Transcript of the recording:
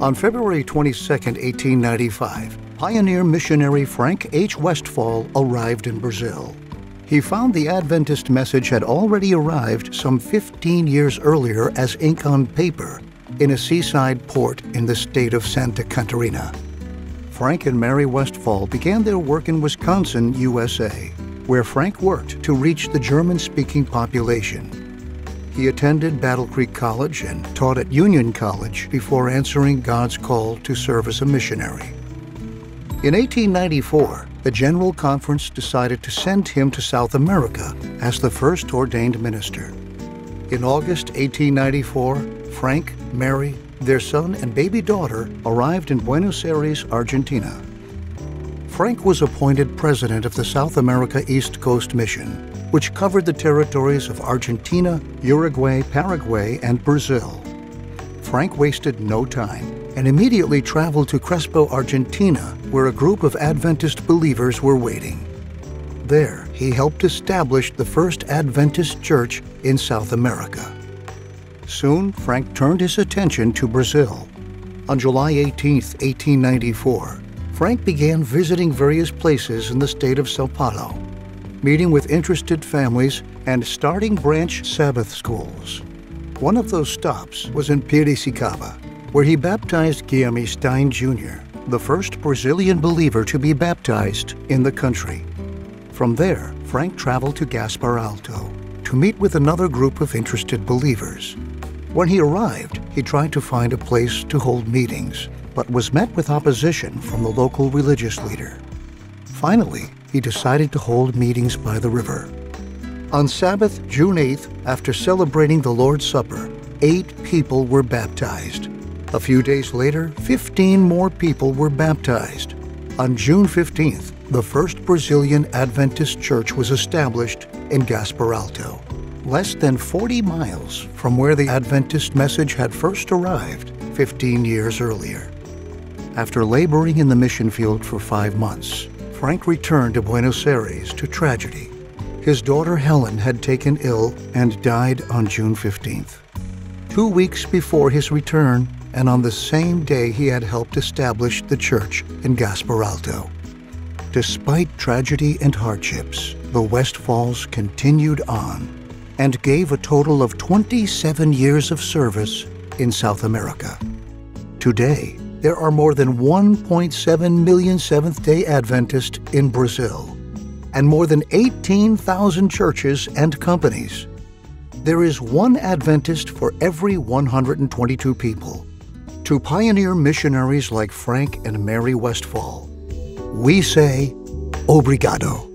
On February 22, 1895, pioneer missionary Frank H. Westphal arrived in Brazil. He found the Adventist message had already arrived some 15 years earlier as ink on paper in a seaside port in the state of Santa Catarina. Frank and Mary Westphal began their work in Wisconsin, USA, where Frank worked to reach the German-speaking population. He attended Battle Creek College and taught at Union College before answering God's call to serve as a missionary. In 1894, the General Conference decided to send him to South America as the first ordained minister. In August 1894, Frank, Mary, their son and baby daughter arrived in Buenos Aires, Argentina. Frank was appointed president of the South America East Coast Mission, which covered the territories of Argentina, Uruguay, Paraguay, and Brazil. Frank wasted no time and immediately traveled to Crespo, Argentina, where a group of Adventist believers were waiting. There, he helped establish the first Adventist church in South America. Soon, Frank turned his attention to Brazil. On July 18, 1894, Frank began visiting various places in the state of São Paulo, meeting with interested families and starting branch Sabbath schools. One of those stops was in Piracicaba, where he baptized Guilherme Stein Jr., the first Brazilian believer to be baptized in the country. From there, Frank traveled to Gaspar Alto to meet with another group of interested believers. When he arrived, he tried to find a place to hold meetings, but was met with opposition from the local religious leader. Finally, he decided to hold meetings by the river. On Sabbath, June 8th, after celebrating the Lord's Supper, 8 people were baptized. A few days later, 15 more people were baptized. On June 15th, the first Brazilian Adventist church was established in Gaspar Alto, less than 40 miles from where the Adventist message had first arrived 15 years earlier. After laboring in the mission field for 5 months, Frank returned to Buenos Aires to tragedy. His daughter Helen had taken ill and died on June 15th. 2 weeks before his return, and on the same day he had helped establish the church in Gaspar Alto. Despite tragedy and hardships, the Westphals continued on and gave a total of 27 years of service in South America. Today, there are more than 1.7 million Seventh-day Adventists in Brazil and more than 18,000 churches and companies. There is one Adventist for every 122 people. To pioneer missionaries like Frank and Mary Westphal, we say, Obrigado.